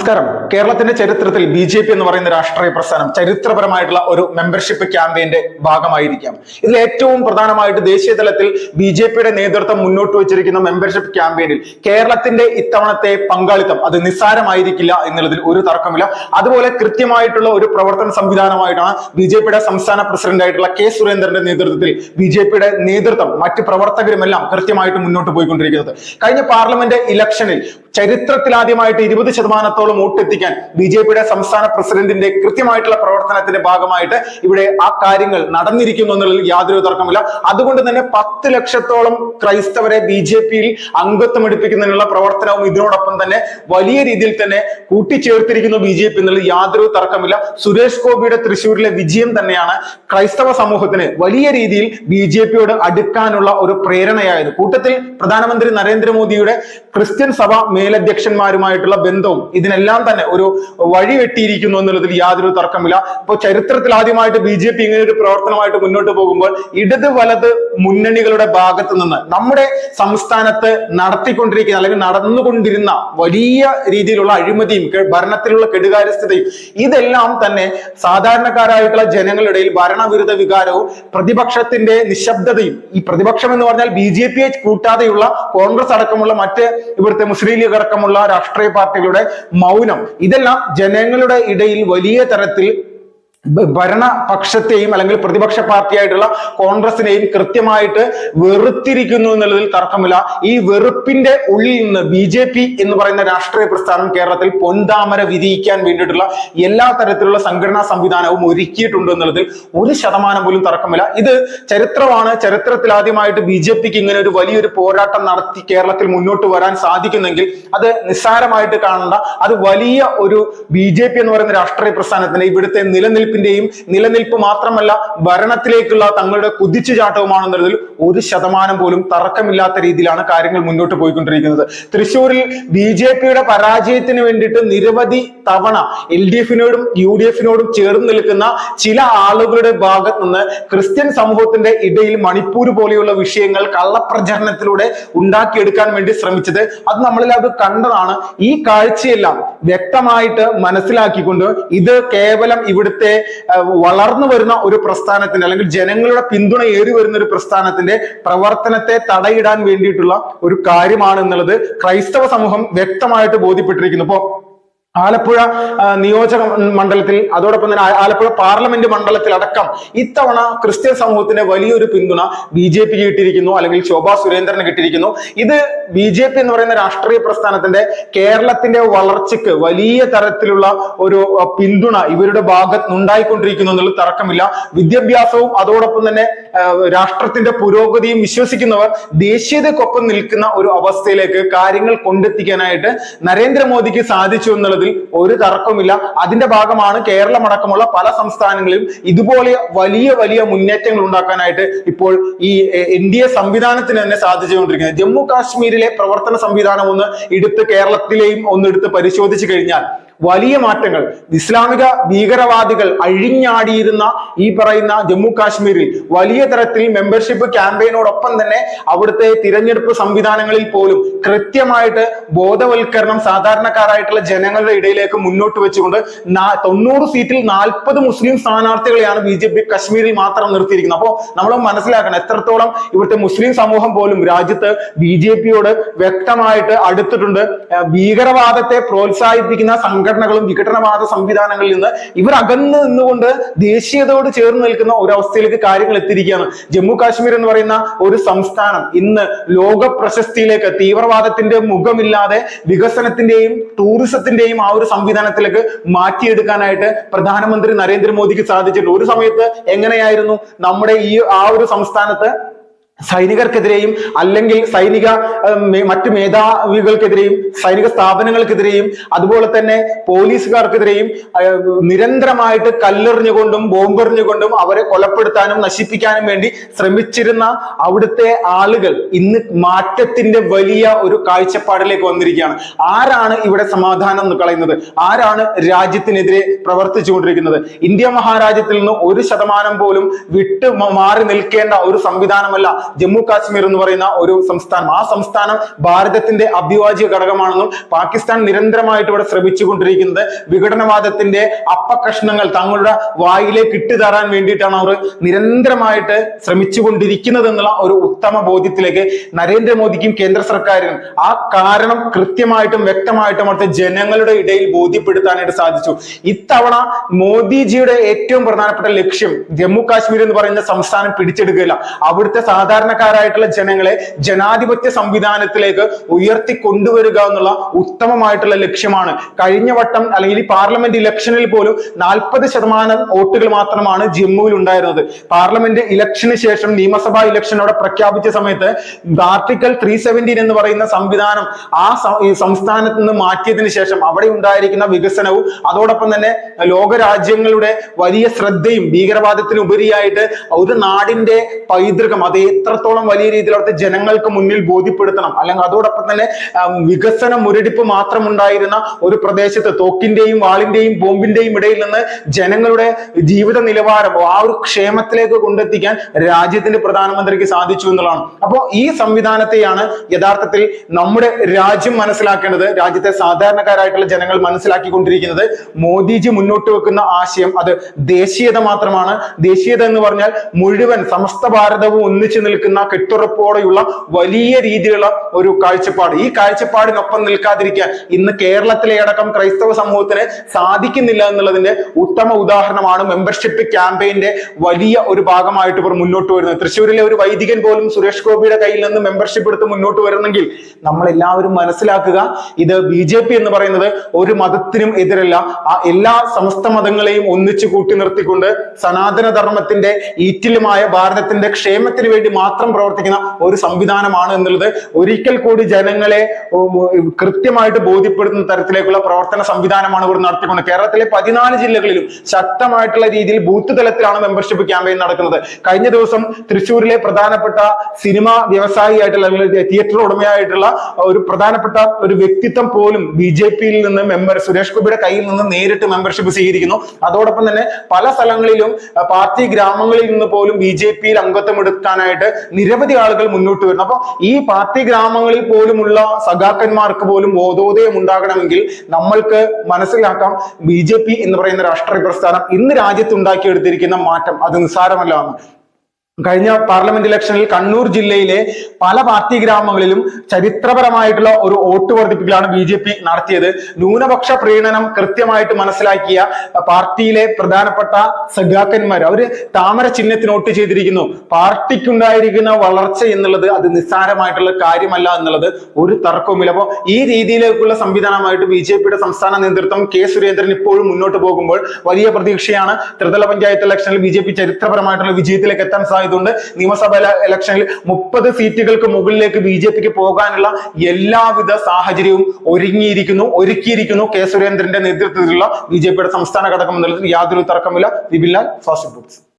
നമസ്കാരം. കേരളത്തിന്റെ ചരിത്രത്തിൽ BJP എന്ന് പറയുന്ന രാഷ്ട്രീയ പ്രസ്ഥാനം ചരിത്രപരമായിട്ടുള്ള ഒരു മെമ്പർഷിപ്പ് ക്യാമ്പയിന്റെ ഭാഗമായിരിക്കാം. ഇതിൽ ഏറ്റവും പ്രധാനമായിട്ട് ദേശീയ തലത്തിൽ BJPയുടെ നേതൃത്വം മുന്നോട്ട് വെച്ചിരിക്കുന്ന മെമ്പർഷിപ്പ് ക്യാമ്പയിനിൽ കേരളത്തിന്റെ ഇത്തവണത്തെ പങ്കാളിത്തം അത് നിസ്സാരമായിരിക്കില്ല എന്നുള്ളതിൽ ഒരു തർക്കമില്ല. അതുപോലെ കൃത്യമായിട്ടുള്ള ഒരു പ്രവർത്തന സംവിധാനമായിട്ടാണ് BJPയുടെ സംസ്ഥാന പ്രസിഡന്റ് ആയിട്ടുള്ള K. സുരേന്ദ്രന്റെ നേതൃത്വത്തിൽ BJPയുടെ നേതൃത്വം മറ്റ് പ്രവർത്തകരുമെല്ലാം കൃത്യമായിട്ട് മുന്നോട്ട് പോയിക്കൊണ്ടിരിക്കുന്നത്. കഴിഞ്ഞ പാർലമെന്റ് ഇലക്ഷനിൽ ചരിത്രത്തിലാദ്യമായിട്ട് 20% വോട്ട് എത്തിക്കാൻ BJPയുടെ സംസ്ഥാന പ്രസിഡന്റിന്റെ കൃത്യമായിട്ടുള്ള പ്രവർത്തനത്തിന്റെ ഭാഗമായിട്ട് ഇവിടെ ആ കാര്യങ്ങൾ നടന്നിരിക്കുന്നു എന്നുള്ളതിൽ യാതൊരു തർക്കമില്ല. അതുകൊണ്ട് തന്നെ 10 ലക്ഷത്തോളം ക്രൈസ്തവരെ BJPയിൽ അംഗത്വം എടുപ്പിക്കുന്നതിനുള്ള പ്രവർത്തനവും ഇതിനോടൊപ്പം തന്നെ വലിയ രീതിയിൽ തന്നെ കൂട്ടിച്ചേർത്തിരിക്കുന്നു BJP എന്നുള്ളത് യാതൊരു തർക്കമില്ല. സുരേഷ് ഗോപിയുടെ തൃശ്ശൂരിലെ വിജയം തന്നെയാണ് ക്രൈസ്തവ സമൂഹത്തിന് വലിയ രീതിയിൽ BJPയോട് അടുക്കാനുള്ള ഒരു പ്രേരണയായത്. കൂട്ടത്തിൽ പ്രധാനമന്ത്രി നരേന്ദ്രമോദിയുടെ ക്രിസ്ത്യൻ സഭ മേലധ്യക്ഷന്മാരുമായിട്ടുള്ള ബന്ധവും ഇതിനെല്ലാം തന്നെ ഒരു വഴി വെട്ടിയിരിക്കുന്നു എന്നുള്ളതിൽ യാതൊരു തർക്കമില്ല. ഇപ്പോൾ ചരിത്രത്തിൽ ആദ്യമായിട്ട് BJP ഇങ്ങനെ ഒരു പ്രവർത്തനമായിട്ട് മുന്നോട്ട് പോകുമ്പോൾ ഇടത് വലത് മുന്നണികളുടെ ഭാഗത്ത് നിന്ന് നമ്മുടെ സംസ്ഥാനത്ത് നടത്തിക്കൊണ്ടിരിക്കുന്ന അല്ലെങ്കിൽ നടന്നുകൊണ്ടിരുന്ന വലിയ രീതിയിലുള്ള അഴിമതിയും ഭരണത്തിലുള്ള കെടുകാര്യസ്ഥതയും ഇതെല്ലാം തന്നെ സാധാരണക്കാരായിട്ടുള്ള ജനങ്ങളുടെ ഇടയിൽ ഭരണവിരുദ്ധ വികാരവും പ്രതിപക്ഷത്തിന്റെ നിശബ്ദതയും, ഈ പ്രതിപക്ഷം എന്ന് പറഞ്ഞാൽ BJPയെ കൂട്ടാതെയുള്ള കോൺഗ്രസ് അടക്കമുള്ള മറ്റ് ഇവിടുത്തെ മുസ്ലിം ലീഗ് അടക്കമുള്ള രാഷ്ട്രീയ പാർട്ടികളുടെ മൗനം, ഇതെല്ലാം ജനങ്ങളുടെ ഇടയിൽ വലിയ തരത്തിൽ ഭരണപക്ഷത്തെയും അല്ലെങ്കിൽ പ്രതിപക്ഷ പാർട്ടിയായിട്ടുള്ള കോൺഗ്രസിനെയും കൃത്യമായിട്ട് വെറുത്തിരിക്കുന്നു എന്നുള്ളതിൽ തർക്കമില്ല. ഈ വെറുപ്പിന്റെ ഉള്ളിൽ നിന്ന് BJP എന്ന് പറയുന്ന രാഷ്ട്രീയ പ്രസ്ഥാനം കേരളത്തിൽ പൊൻതാമര വിരിയിക്കാൻ വേണ്ടിയിട്ടുള്ള എല്ലാ തരത്തിലുള്ള സംഘടനാ സംവിധാനവും ഒരുക്കിയിട്ടുണ്ട് എന്നുള്ളതിൽ 1% പോലും തർക്കമില്ല. ഇത് ചരിത്രമാണ്. ചരിത്രത്തിൽ ആദ്യമായിട്ട് BJPക്ക് ഇങ്ങനെ ഒരു വലിയൊരു പോരാട്ടം നടത്തി കേരളത്തിൽ മുന്നോട്ട് വരാൻ സാധിക്കുന്നെങ്കിൽ അത് നിസ്സാരമായിട്ട് കാണണ്ട. അത് വലിയ ഒരു BJP എന്ന് പറയുന്ന രാഷ്ട്രീയ പ്രസ്ഥാനത്തിന്റെ ഇവിടുത്തെ നിലനിൽപ്പ് മാത്രമല്ല ഭരണത്തിലേക്കുള്ള തങ്ങളുടെ കുതിച്ചുചാട്ടവുമാണെന്നുള്ളതിൽ 1% പോലും തർക്കമില്ലാത്ത രീതിയിലാണ് കാര്യങ്ങൾ മുന്നോട്ട് പോയിക്കൊണ്ടിരിക്കുന്നത്. തൃശ്ശൂരിൽ BJPയുടെ പരാജയത്തിന് വേണ്ടിയിട്ട് നിരവധി തവണ LDFനോടും UDFനോടും ചേർന്ന് നിൽക്കുന്ന ചില ആളുകളുടെ ഭാഗത്ത് നിന്ന് ക്രിസ്ത്യൻ സമൂഹത്തിന്റെ ഇടയിൽ മണിപ്പൂർ പോലെയുള്ള വിഷയങ്ങൾ കള്ളപ്രചരണത്തിലൂടെ ഉണ്ടാക്കിയെടുക്കാൻ വേണ്ടി ശ്രമിച്ചത് അത് നമ്മളിൽ അത് കണ്ടതാണ്. ഈ കാഴ്ചയെല്ലാം വ്യക്തമായിട്ട് മനസ്സിലാക്കിക്കൊണ്ട് ഇത് കേവലം ഇവിടുത്തെ വളർന്നു വരുന്ന ഒരു പ്രസ്ഥാനത്തിന്റെ അല്ലെങ്കിൽ ജനങ്ങളുടെ പിന്തുണ ഏറി വരുന്ന ഒരു പ്രസ്ഥാനത്തിന്റെ പ്രവർത്തനത്തെ തടയിടാൻ വേണ്ടിയിട്ടുള്ള ഒരു കാര്യമാണ് എന്നുള്ളത് ക്രൈസ്തവ സമൂഹം വ്യക്തമായിട്ട് ബോധ്യപ്പെട്ടിരിക്കുന്നു. ഇപ്പോ ആലപ്പുഴ നിയോജക മണ്ഡലത്തിൽ അതോടൊപ്പം തന്നെ ആലപ്പുഴ പാർലമെന്റ് മണ്ഡലത്തിൽ അടക്കം ഇത്തവണ ക്രിസ്ത്യൻ സമൂഹത്തിന്റെ വലിയൊരു പിന്തുണ BJPക്ക് കിട്ടിയിരിക്കുന്നു, അല്ലെങ്കിൽ ശോഭാ സുരേന്ദ്രന് കിട്ടിയിരിക്കുന്നു. ഇത് BJP എന്ന് പറയുന്ന രാഷ്ട്രീയ പ്രസ്ഥാനത്തിന്റെ കേരളത്തിന്റെ വളർച്ചയ്ക്ക് വലിയ തരത്തിലുള്ള ഒരു പിന്തുണ ഇവരുടെ ഭാഗത്ത് ഉണ്ടായിക്കൊണ്ടിരിക്കുന്നു എന്നുള്ള തർക്കമില്ല. വിദ്യാഭ്യാസവും അതോടൊപ്പം തന്നെ രാഷ്ട്രത്തിന്റെ പുരോഗതിയും വിശ്വസിക്കുന്നവർ ദേശീയതയ്ക്കൊപ്പം നിൽക്കുന്ന ഒരു അവസ്ഥയിലേക്ക് കാര്യങ്ങൾ കൊണ്ടെത്തിക്കാനായിട്ട് നരേന്ദ്രമോദിക്ക് സാധിച്ചു എന്നുള്ളത് ഒരു തർക്കമില്ല. അതിന്റെ ഭാഗമാണ് കേരളം അടക്കമുള്ള പല സംസ്ഥാനങ്ങളിലും ഇതുപോലെ വലിയ വലിയ മുന്നേറ്റങ്ങൾ ഉണ്ടാക്കാനായിട്ട് ഇപ്പോൾ ഈ NDA സംവിധാനത്തിന് തന്നെ സാധിച്ചുകൊണ്ടിരിക്കുന്നത്. ജമ്മു കാശ്മീരിലെ പ്രവർത്തന സംവിധാനം ഒന്ന് എടുത്ത് കേരളത്തിലെയും ഒന്ന് എടുത്ത് പരിശോധിച്ചു കഴിഞ്ഞാൽ വലിയ മാറ്റങ്ങൾ, ഇസ്ലാമിക ഭീകരവാദികൾ അഴിഞ്ഞാടിയിരുന്ന ഈ പറയുന്ന ജമ്മു കാശ്മീരിൽ വലിയ തരത്തിൽ മെമ്പർഷിപ്പ് ക്യാമ്പയിനോടൊപ്പം തന്നെ അവിടുത്തെ തിരഞ്ഞെടുപ്പ് സംവിധാനങ്ങളിൽ പോലും കൃത്യമായിട്ട് ബോധവൽക്കരണം സാധാരണക്കാരായിട്ടുള്ള ജനങ്ങളുടെ ഇടയിലേക്ക് മുന്നോട്ട് വെച്ചുകൊണ്ട് 90 സീറ്റിൽ 40 മുസ്ലിം സ്ഥാനാർത്ഥികളെയാണ് BJP കശ്മീരിൽ മാത്രം നിർത്തിയിരിക്കുന്നത്. അപ്പോൾ നമ്മൾ മനസ്സിലാക്കണം എത്രത്തോളം ഇവിടുത്തെ മുസ്ലിം സമൂഹം പോലും രാജ്യത്ത് BJPയോട് വ്യക്തമായിട്ട് അടുത്തിട്ടുണ്ട്. ഭീകരവാദത്തെ പ്രോത്സാഹിപ്പിക്കുന്ന സംഘടനകളും വിഘടനവാദ സംവിധാനങ്ങളിൽ നിന്ന് ഇവർ അകന്ന് നിന്നുകൊണ്ട് ദേശീയതയോട് ചേർന്ന് നിൽക്കുന്ന ഒരു അവസ്ഥയിലേക്ക് കാര്യങ്ങൾ എത്തിയിരിക്കുകയാണ്. ജമ്മു കാശ്മീർ എന്ന് പറയുന്ന ഒരു സംസ്ഥാനം ഇന്ന് ലോക പ്രശസ്തിയിലേക്ക് തീവ്രവാദത്തിന്റെ മുഖമില്ലാതെ വികസനത്തിന്റെയും ടൂറിസത്തിന്റെയും ആ ഒരു സംവിധാനത്തിലേക്ക് മാറ്റിയെടുക്കാനായിട്ട് പ്രധാനമന്ത്രി നരേന്ദ്രമോദിക്ക് സാധിച്ചിട്ടുണ്ട്. ഒരു സമയത്ത് എങ്ങനെയായിരുന്നു നമ്മുടെ ആ ഒരു സംസ്ഥാനത്ത് സൈനികർക്കെതിരെയും അല്ലെങ്കിൽ മറ്റു മേധാവികൾക്കെതിരെയും സൈനിക സ്ഥാപനങ്ങൾക്കെതിരെയും അതുപോലെ തന്നെ പോലീസുകാർക്കെതിരെയും നിരന്തരമായിട്ട് കല്ലെറിഞ്ഞുകൊണ്ടും ബോംബെറിഞ്ഞുകൊണ്ടും അവരെ കൊലപ്പെടുത്താനും നശിപ്പിക്കാനും വേണ്ടി ശ്രമിച്ചിരുന്ന അവിടുത്തെ ആളുകൾ ഇന്ന് മാറ്റത്തിന്റെ വലിയ ഒരു കാഴ്ചപ്പാടിലേക്ക് വന്നിരിക്കുകയാണ്. ആരാണ് ഇവിടെ സമാധാനം കളയുന്നത്? ആരാണ് രാജ്യത്തിനെതിരെ പ്രവർത്തിച്ചുകൊണ്ടിരിക്കുന്നത്? ഇന്ത്യ മഹാരാജ്യത്തിൽ നിന്ന് 1% പോലും വിട്ടു മാറി നിൽക്കേണ്ട ഒരു സംവിധാനമല്ല ജമ്മു കാശ്മീർ എന്ന് പറയുന്ന ഒരു സംസ്ഥാനം, ആ സംസ്ഥാനം ഭാരതത്തിന്റെ അവിഭാജ്യ ഘടകമാണെന്നും പാകിസ്ഥാൻ നിരന്തരമായിട്ട് ഇവിടെ ശ്രമിച്ചുകൊണ്ടിരിക്കുന്നത് വിഘടനവാദത്തിന്റെ അപ്പകഷ്ണങ്ങൾ തങ്ങളുടെ വായിലേക്ക് ഇട്ടുതരാൻ വേണ്ടിയിട്ടാണ് അവർ നിരന്തരമായിട്ട് ശ്രമിച്ചുകൊണ്ടിരിക്കുന്നത് എന്നുള്ള ഒരു ഉത്തമ ബോധ്യത്തിലേക്ക് നരേന്ദ്രമോദിക്കും കേന്ദ്ര സർക്കാരിനും ആ കാരണം കൃത്യമായിട്ടും വ്യക്തമായിട്ടും അവിടുത്തെ ജനങ്ങളുടെ ഇടയിൽ ബോധ്യപ്പെടുത്താനായിട്ട് സാധിച്ചു. ഇത്തവണ മോദിജിയുടെ ഏറ്റവും പ്രധാനപ്പെട്ട ലക്ഷ്യം ജമ്മു കാശ്മീർ എന്ന് പറയുന്ന സംസ്ഥാനം പിടിച്ചെടുക്കുകയില്ല, അവിടുത്തെ സാധാരണക്കാരായിട്ടുള്ള ജനങ്ങളെ ജനാധിപത്യ സംവിധാനത്തിലേക്ക് ഉയർത്തി കൊണ്ടുവരിക എന്നുള്ള ഉത്തമമായിട്ടുള്ള ലക്ഷ്യമാണ്. കഴിഞ്ഞ വട്ടം അല്ലെങ്കിൽ ഈ പാർലമെന്റ് ഇലക്ഷനിൽ പോലും 40% വോട്ടുകൾ മാത്രമാണ് ജമ്മുവിൽ ഉണ്ടായിരുന്നത്. പാർലമെന്റ് ഇലക്ഷന് ശേഷം നിയമസഭാ ഇലക്ഷൻ അവിടെ പ്രഖ്യാപിച്ച സമയത്ത് ആർട്ടിക്കിൾ 317 എന്ന് പറയുന്ന സംവിധാനം ആ സംസ്ഥാനത്ത് നിന്ന് മാറ്റിയതിനു ശേഷം അവിടെ ഉണ്ടായിരിക്കുന്ന വികസനവും അതോടൊപ്പം തന്നെ ലോകരാജ്യങ്ങളുടെ വലിയ ശ്രദ്ധയും ഭീകരവാദത്തിന് ഉപരിയായിട്ട് ഒരു നാടിന്റെ പൈതൃകം അത് എത്രത്തോളം വലിയ രീതിയിൽ അവിടുത്തെ ജനങ്ങൾക്ക് മുന്നിൽ ബോധ്യപ്പെടുത്തണം, അല്ലെങ്കിൽ അതോടൊപ്പം തന്നെ വികസന മുരടിപ്പ് മാത്രം ഉണ്ടായിരുന്ന ഒരു പ്രദേശത്ത് തോക്കിന്റെയും വാളിന്റെയും ബോംബിന്റെയും ഇടയിൽ നിന്ന് ജനങ്ങളുടെ ജീവിത നിലവാരം ആ ഒരു ക്ഷേമത്തിലേക്ക് കൊണ്ടെത്തിക്കാൻ രാജ്യത്തിന്റെ പ്രധാനമന്ത്രിക്ക് സാധിച്ചു എന്നുള്ളതാണ്. അപ്പോൾ ഈ സംവിധാനത്തെയാണ് യഥാർത്ഥത്തിൽ നമ്മുടെ രാജ്യം മനസ്സിലാക്കേണ്ടത്, രാജ്യത്തെ സാധാരണക്കാരായിട്ടുള്ള ജനങ്ങൾ മനസ്സിലാക്കിക്കൊണ്ടിരിക്കുന്നത്. മോദിജി മുന്നോട്ട് വെക്കുന്ന ആശയം അത് ദേശീയത മാത്രമാണ്. ദേശീയത എന്ന് പറഞ്ഞാൽ മുഴുവൻ സമസ്ത ഭാരതവും ഒന്നിച്ചു നിൽക്കുന്ന കെട്ടുറപ്പോടെയുള്ള വലിയ രീതിയിലുള്ള ഒരു കാഴ്ചപ്പാട്. ഈ കാഴ്ചപ്പാടിനൊപ്പം നിൽക്കാതിരിക്കാൻ ഇന്ന് കേരളത്തിലെ അടക്കം ക്രൈസ്തവ സമൂഹത്തിന് സാധിക്കുന്നില്ല എന്നുള്ളതിന്റെ ഉത്തമ ഉദാഹരണമാണ് മെമ്പർഷിപ്പ് ക്യാമ്പയിന്റെ വലിയ ഒരു ഭാഗമായിട്ട് ഇവർ മുന്നോട്ട് വരുന്നത്. തൃശ്ശൂരിലെ ഒരു വൈദികൻ പോലും സുരേഷ് ഗോപിയുടെ കയ്യിൽ നിന്ന് മെമ്പർഷിപ്പ് എടുത്ത് മുന്നോട്ട് വരുന്നെങ്കിൽ നമ്മൾ എല്ലാവരും മനസ്സിലാക്കുക, ഇത് BJP എന്ന് പറയുന്നത് ഒരു മതത്തിനും എതിരല്ല, ആ എല്ലാ സമസ്ത മതങ്ങളെയും ഒന്നിച്ചു കൂട്ടി നിർത്തിക്കൊണ്ട് സനാതന ധർമ്മത്തിന്റെ ഈറ്റിലുമായ ഭാരതത്തിന്റെ ക്ഷേമത്തിന് വേണ്ടി മാത്രം പ്രവർത്തിക്കുന്ന ഒരു സംവിധാനമാണ് എന്നുള്ളത് ഒരിക്കൽ കൂടി ജനങ്ങളെ കൃത്യമായിട്ട് ബോധ്യപ്പെടുത്തുന്ന തരത്തിലേക്കുള്ള പ്രവർത്തന സംവിധാനമാണ് ഇവർ നടത്തിക്കൊണ്ട്. കേരളത്തിലെ 14 ജില്ലകളിലും ശക്തമായിട്ടുള്ള രീതിയിൽ ബൂത്ത് തലത്തിലാണ് മെമ്പർഷിപ്പ് ക്യാമ്പയിൻ നടക്കുന്നത്. കഴിഞ്ഞ ദിവസം തൃശ്ശൂരിലെ പ്രധാനപ്പെട്ട സിനിമാ വ്യവസായിയായിട്ടുള്ള തിയേറ്റർ ഉടമയായിട്ടുള്ള ഒരു പ്രധാനപ്പെട്ട ഒരു വ്യക്തിത്വം പോലും BJP-യിൽ നിന്ന് സുരേഷ് ഗോപിയുടെ കയ്യിൽ നിന്ന് നേരിട്ട് മെമ്പർഷിപ്പ് സ്വീകരിക്കുന്നു. അതോടൊപ്പം തന്നെ പല സ്ഥലങ്ങളിലും പാർട്ടി ഗ്രാമങ്ങളിൽ നിന്ന് പോലും BJP-യിൽ അംഗത്വം എടുക്കാനായിട്ട് നിരവധി ആളുകൾ മുന്നോട്ട് വരുന്നു. അപ്പൊ ഈ പാർട്ടി ഗ്രാമങ്ങളിൽ പോലുമുള്ള സഖാക്കന്മാർക്ക് പോലും ബോധോദയം ഉണ്ടാകണമെങ്കിൽ നമ്മൾക്ക് മനസ്സിലാക്കാം BJP എന്ന് പറയുന്ന രാഷ്ട്രീയ പ്രസ്ഥാനം ഇന്ന് രാജ്യത്ത് ഉണ്ടാക്കിയെടുത്തിരിക്കുന്ന മാറ്റം അത് നിസ്സാരമല്ല എന്ന്. കഴിഞ്ഞ പാർലമെന്റ് ഇലക്ഷനിൽ കണ്ണൂർ ജില്ലയിലെ പല പാർട്ടി ഗ്രാമങ്ങളിലും ചരിത്രപരമായിട്ടുള്ള ഒരു വോട്ട് വർദ്ധിപ്പിക്കലാണ് BJP നടത്തിയത്. ന്യൂനപക്ഷ പ്രീണനം കൃത്യമായിട്ട് മനസ്സിലാക്കിയ പാർട്ടിയിലെ പ്രധാനപ്പെട്ട സഖാക്കന്മാർ അവര് താമര ചിഹ്നത്തിന് വോട്ട് ചെയ്തിരിക്കുന്നു. പാർട്ടിക്കുണ്ടായിരിക്കുന്ന വളർച്ച എന്നുള്ളത് അത് നിസ്സാരമായിട്ടുള്ള കാര്യമല്ല എന്നുള്ളത് ഒരു തർക്കവുമില്ല. അപ്പൊ ഈ രീതിയിലേക്കുള്ള സംവിധാനമായിട്ട് BJP-യുടെ സംസ്ഥാന നേതൃത്വം K. സുരേന്ദ്രൻ ഇപ്പോഴും മുന്നോട്ട് പോകുമ്പോൾ വലിയ പ്രതീക്ഷയാണ്. ത്രിതല പഞ്ചായത്ത് ഇലക്ഷനിൽ BJP ചരിത്രപരമായിട്ടുള്ള വിജയത്തിലേക്ക് എത്താൻ സാധിക്കും. നിയമസഭാ ഇലക്ഷനിൽ 30 സീറ്റുകൾക്ക് മുകളിലേക്ക് BJP-ക്ക് പോകാനുള്ള എല്ലാവിധ സാഹചര്യവും ഒരുക്കിയിരിക്കുന്നു K. സുരേന്ദ്രന്റെ നേതൃത്വത്തിലുള്ള BJP-യുടെ സംസ്ഥാന ഘടകം എന്നുള്ളതിൽ യാതൊരു തർക്കമില്ല. Vipin Lal, fast reports.